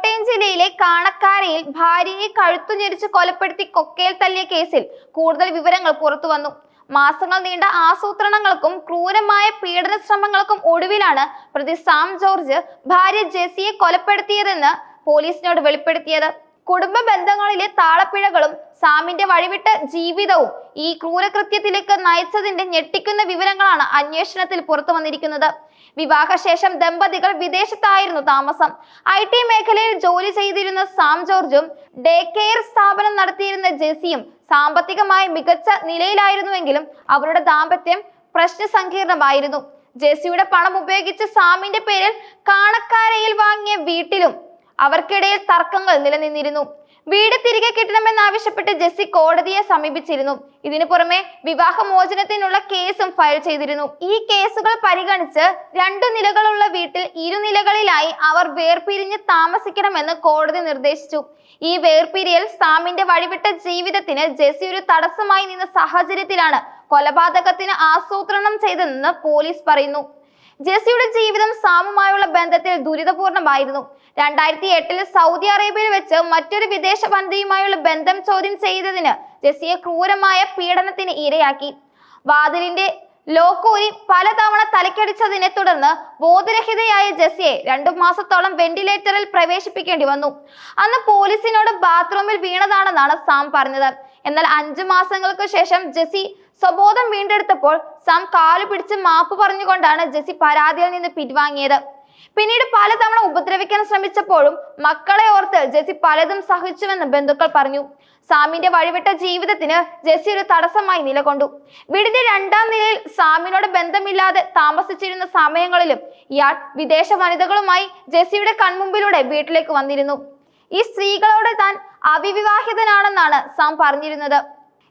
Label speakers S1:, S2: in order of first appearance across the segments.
S1: കോട്ടയം ജില്ലയിലെ കാണക്കാരയിൽ ഭാര്യയെ കഴുത്തു ഞെരിച്ച് കൊലപ്പെടുത്തി കൊക്കയിൽ തല്ലിയ കേസിൽ കൂടുതൽ വിവരങ്ങൾ പുറത്തുവന്നു. മാസങ്ങൾ നീണ്ട ആസൂത്രണങ്ങൾക്കും ക്രൂരമായ പീഡന ശ്രമങ്ങൾക്കും ഒടുവിലാണ് പ്രതി സാം ജോർജ് ഭാര്യ ജെസിയെ കൊലപ്പെടുത്തിയതെന്ന് പോലീസിനോട് വെളിപ്പെടുത്തിയത്. കുടുംബ ബന്ധങ്ങളിലെ താളപ്പിഴകളും സാമിന്റെ വഴിവിട്ട ജീവിതവും ഈ ക്രൂരകൃത്യത്തിലേക്ക് നയിച്ചതിന്റെ ഞെട്ടിക്കുന്ന വിവരങ്ങളാണ് അന്വേഷണത്തിൽ പുറത്തു വന്നിരിക്കുന്നത്. വിവാഹശേഷം ദമ്പതികൾ വിദേശത്തായിരുന്നു താമസം. IT മേഖലയിൽ ജോലി ചെയ്തിരുന്ന സാം ജോർജും ഡേ കെയർ സ്ഥാപനം നടത്തിയിരുന്ന ജെസിയും സാമ്പത്തികമായി മികച്ച നിലയിലായിരുന്നുവെങ്കിലും അവരുടെ ദാമ്പത്യം പ്രശ്നസങ്കീർണമായിരുന്നു. ജെസിയുടെ പണം ഉപയോഗിച്ച് സാമിന്റെ പേരിൽ കാണക്കാരയിൽ വാങ്ങിയ വീട്ടിലും അവർക്കിടയിൽ തർക്കങ്ങൾ നിലനിന്നിരുന്നു. വീട് തിരികെ കിട്ടണമെന്നാവശ്യപ്പെട്ട് ജെസി കോടതിയെ സമീപിച്ചിരുന്നു. ഇതിനു പുറമെ വിവാഹമോചനത്തിനുള്ള കേസും ഫയൽ ചെയ്തിരുന്നു. ഈ കേസുകൾ പരിഗണിച്ച് 2 നിലകളുള്ള വീട്ടിൽ 2 നിലകളിലായി അവർ വേർപിരിഞ്ഞ് താമസിക്കണമെന്ന് കോടതി നിർദ്ദേശിച്ചു. ഈ വേർപിരിയൽ സാമിന്റെ വഴിവിട്ട ജീവിതത്തിന് ജെസി ഒരു തടസ്സമായി നിന്ന സാഹചര്യത്തിലാണ് കൊലപാതകത്തിന് ആസൂത്രണം ചെയ്തതെന്ന് പോലീസ് പറയുന്നു. ജെസിയുടെ ജീവിതം സാമുമായുള്ള ബന്ധത്തിൽ ദുരിതപൂർണമായിരുന്നു. 2008 സൗദി അറേബ്യയിൽ വെച്ച് മറ്റൊരു വിദേശ വനിതയുമായുള്ള ബന്ധം ചോദ്യം ചെയ്തതിന് ജെസിയെ ക്രൂരമായ പീഡനത്തിന് ഇരയാക്കി. വാതിലിന്റെ ലോക്കോരി പലതവണ തലക്കടിച്ചതിനെ തുടർന്ന് ബോധരഹിതയായ ജെസിയെ 2 മാസത്തോളം വെന്റിലേറ്ററിൽ പ്രവേശിപ്പിക്കേണ്ടി വന്നു. അന്ന് പോലീസിനോട് ബാത്റൂമിൽ വീണതാണെന്നാണ് സാം പറഞ്ഞത്. എന്നാൽ 5 മാസങ്ങൾക്ക് ശേഷം ജെസി സ്വബോധം വീണ്ടെടുത്തപ്പോൾ സാം കാലു പിടിച്ച് മാപ്പ് പറഞ്ഞുകൊണ്ടാണ് ജെസി പരാതിയിൽ നിന്ന് പിൻവാങ്ങിയത്. പിന്നീട് പലതവണ ഉപദ്രവിക്കാൻ ശ്രമിച്ചപ്പോഴും മക്കളെ ഓർത്ത് ജെസി പലതും സഹിച്ചുവെന്ന് ബന്ധുക്കൾ പറഞ്ഞു. സാമിന്റെ വഴിവിട്ട ജീവിതത്തിന് ജെസി ഒരു തടസ്സമായി നിലകൊണ്ടു. വീടിന്റെ 2ാം നിലയിൽ സാമിനോട് ബന്ധമില്ലാതെ താമസിച്ചിരുന്ന സമയങ്ങളിലും ഇയാൾ വിദേശ വനിതകളുമായി ജെസിയുടെ കൺമുമ്പിലൂടെ വീട്ടിലേക്ക് വന്നിരുന്നു. ഈ സ്ത്രീകളോട് താൻ അവിവാഹിതനാണെന്നാണ് സാം പറഞ്ഞിരുന്നത്.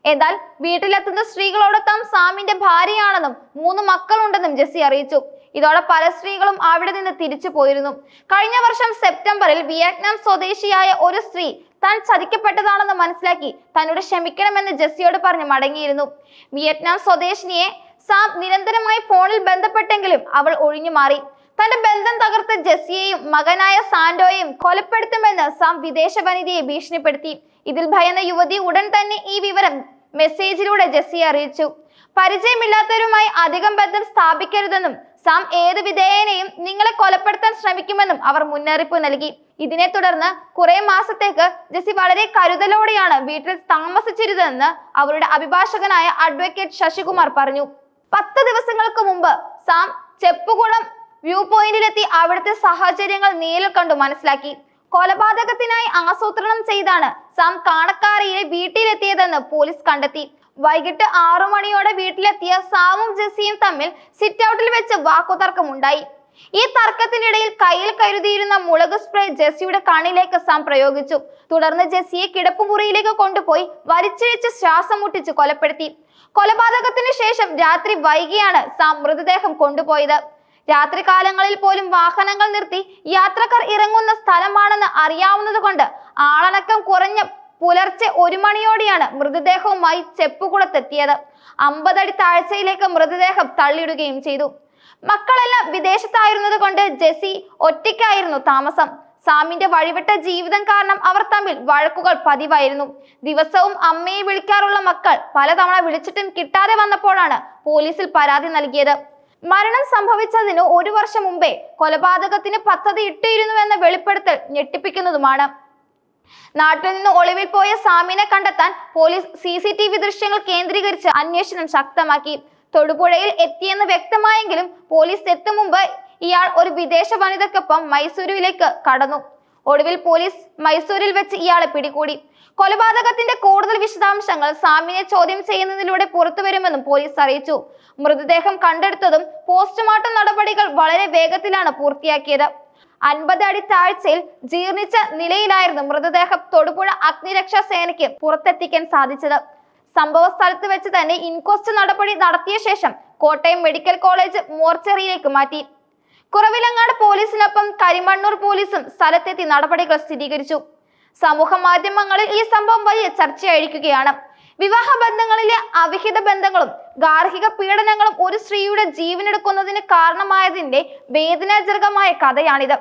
S1: എന്നാൽ വീട്ടിലെത്തുന്ന സ്ത്രീകളോട് താൻ സാമിന്റെ ഭാര്യയാണെന്നും 3 മക്കളുണ്ടെന്നും ജെസി അറിയിച്ചു. ഇതോടെ പല സ്ത്രീകളും അവിടെ നിന്ന് തിരിച്ചു പോയിരുന്നു. കഴിഞ്ഞ വർഷം സെപ്റ്റംബറിൽ വിയറ്റ്നാം സ്വദേശിയായ ഒരു സ്ത്രീ താൻ ചതിക്കപ്പെട്ടതാണെന്ന് മനസ്സിലാക്കി തന്നോട് ക്ഷമിക്കണമെന്ന് ജെസിയോട് പറഞ്ഞ് മടങ്ങിയിരുന്നു. വിയറ്റ്നാം സ്വദേശിനിയെ സാം നിരന്തരമായി ഫോണിൽ ബന്ധപ്പെട്ടെങ്കിലും അവൾ ഒഴിഞ്ഞു മാറി. തന്റെ ബന്ധം തകർത്ത ജെസിയെയും മകനായ സാന്റോയെയും കൊലപ്പെടുത്തുമെന്ന് സാം വിദേശ വനിതയെ ഭീഷണിപ്പെടുത്തി. ഇതിൽ ഭയന്ന യുവതി ഉടൻ തന്നെ ഈ വിവരം മെസ്സേജിലൂടെ ജെസിയെ അറിയിച്ചു. പരിചയമില്ലാത്തവരുമായി അധികം ബന്ധം സ്ഥാപിക്കരുതെന്നും സാം ഏത് വിധേയനെയും നിങ്ങളെ കൊലപ്പെടുത്താൻ ശ്രമിക്കുമെന്നും അവർ മുന്നറിയിപ്പ് നൽകി. ഇതിനെ തുടർന്ന് കുറെ മാസത്തേക്ക് ജെസി വളരെ കരുതലോടെയാണ് വീട്ടിൽ താമസിച്ചിരുന്നതെന്ന് അവരുടെ അഭിഭാഷകനായ അഡ്വക്കേറ്റ് ശശികുമാർ പറഞ്ഞു. 10 ദിവസങ്ങൾക്ക് മുമ്പ് സാം ചെപ്പുകുളം വ്യൂ പോയിന്റിലെത്തി അവിടുത്തെ സാഹചര്യങ്ങൾ നേരിൽ കണ്ടു മനസ്സിലാക്കി. കൊലപാതകത്തിനായി ആസൂത്രണം ചെയ്താണ് സാം കാണക്കാരയിലെ വീട്ടിലെത്തിയതെന്ന് പോലീസ് കണ്ടെത്തി. വൈകിട്ട് 6 മണിയോടെ വീട്ടിലെത്തിയ സാമും ജെസിയും തമ്മിൽ സിറ്റ് ഔട്ടിൽ വെച്ച് വാക്കുതർക്കമുണ്ടായി. ഈ തർക്കത്തിനിടയിൽ കയ്യിൽ കരുതിയിരുന്ന മുളക് സ്പ്രേ ജെസിയുടെ കണ്ണിലേക്ക് സാം പ്രയോഗിച്ചു. തുടർന്ന് ജെസിയെ കിടപ്പുമുറിയിലേക്ക് കൊണ്ടുപോയി വലിച്ചിഴച്ച് ശ്വാസം മുട്ടിച്ച് കൊലപ്പെടുത്തി. കൊലപാതകത്തിന് ശേഷം രാത്രി വൈകിയാണ് സാം മൃതദേഹം കൊണ്ടുപോയത്. രാത്രികാലങ്ങളിൽ പോലും വാഹനങ്ങൾ നിർത്തി യാത്രക്കാർ ഇറങ്ങുന്ന സ്ഥലമാണെന്ന് അറിയാവുന്നത് കൊണ്ട് ആളനക്കം കുറഞ്ഞ പുലർച്ചെ 1 മണിയോടെയാണ് മൃതദേഹവുമായി ചെപ്പുകുളത്തെത്തിയത്. 50 അടി താഴ്ചയിലേക്ക് മൃതദേഹം തള്ളിയിടുകയും ചെയ്തു. മക്കളെല്ലാം വിദേശത്തായിരുന്നത് കൊണ്ട് ജെസി ഒറ്റയ്ക്കായിരുന്നു താമസം. സാമിന്റെ വഴിവിട്ട ജീവിതം കാരണം അവർ തമ്മിൽ വഴക്കുകൾ പതിവായിരുന്നു. ദിവസവും അമ്മയെ വിളിക്കാറുള്ള മക്കൾ പലതവണ വിളിച്ചിട്ടും കിട്ടാതെ വന്നപ്പോഴാണ് പോലീസിൽ പരാതി നൽകിയത്. മരണം സംഭവിച്ചതിന് 1 വർഷം മുമ്പേ കൊലപാതകത്തിന് പദ്ധതി ഇട്ടിരുന്നുവെന്ന വെളിപ്പെടുത്തൽ ഞെട്ടിപ്പിക്കുന്നതുമാണ്. നാട്ടിൽ നിന്ന് ഒളിവിൽ പോയ സാമിനെ കണ്ടെത്താൻ പോലീസ് CCTV ദൃശ്യങ്ങൾ കേന്ദ്രീകരിച്ച് അന്വേഷണം ശക്തമാക്കി. തൊടുപുഴയിൽ എത്തിയെന്ന് വ്യക്തമായെങ്കിലും പോലീസ് എത്തും മുമ്പ് ഇയാൾ ഒരു വിദേശ വനിതയ്ക്കൊപ്പം മൈസൂരുവിലേക്ക് കടന്നു. ഒടുവിൽ പോലീസ് മൈസൂരിൽ വെച്ച് ഇയാളെ പിടികൂടി. കൊലപാതകത്തിന്റെ കൂടുതൽ വിശദാംശങ്ങൾ സാമിനെ ചോദ്യം ചെയ്യുന്നതിലൂടെ പുറത്തുവരുമെന്നും പോലീസ് അറിയിച്ചു. മൃതദേഹം കണ്ടെടുത്തതും പോസ്റ്റ്മോർട്ടം നടപടികൾ വളരെ വേഗത്തിലാണ് പൂർത്തിയാക്കിയത്. 50 അടി താഴ്ചയിൽ ജീർണിച്ച നിലയിലായിരുന്നു മൃതദേഹം തൊടുപുഴ അഗ്നിരക്ഷാ സേനയ്ക്ക് പുറത്തെത്തിക്കാൻ സാധിച്ചത്. സംഭവ സ്ഥലത്ത് വെച്ച് തന്നെ ഇൻക്വസ്റ്റ് നടപടി നടത്തിയ ശേഷം കോട്ടയം മെഡിക്കൽ കോളേജ് മോർച്ചറിയിലേക്ക് മാറ്റി. കുറവിലങ്ങാട് പോലീസിനൊപ്പം കരിമണ്ണൂർ പോലീസും സ്ഥലത്തെത്തി നടപടികൾ സ്ഥിരീകരിച്ചു. സമൂഹ മാധ്യമങ്ങളിൽ ഈ സംഭവം വലിയ ചർച്ചയായിരിക്കുകയാണ്. വിവാഹ ബന്ധങ്ങളിലെ അവിഹിത ബന്ധങ്ങളും ഗാർഹിക പീഡനങ്ങളും ഒരു സ്ത്രീയുടെ ജീവനെടുക്കുന്നതിന് കാരണമായതിന്റെ വേദനാജനകമായ കഥയാണിത്.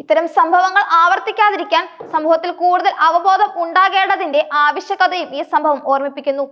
S1: ഇത്തരം സംഭവങ്ങൾ ആവർത്തിക്കാതിരിക്കാൻ സമൂഹത്തിൽ കൂടുതൽ അവബോധം ഉണ്ടാകേണ്ടതിന്റെ ആവശ്യകതയും ഈ സംഭവം ഓർമ്മിപ്പിക്കുന്നു.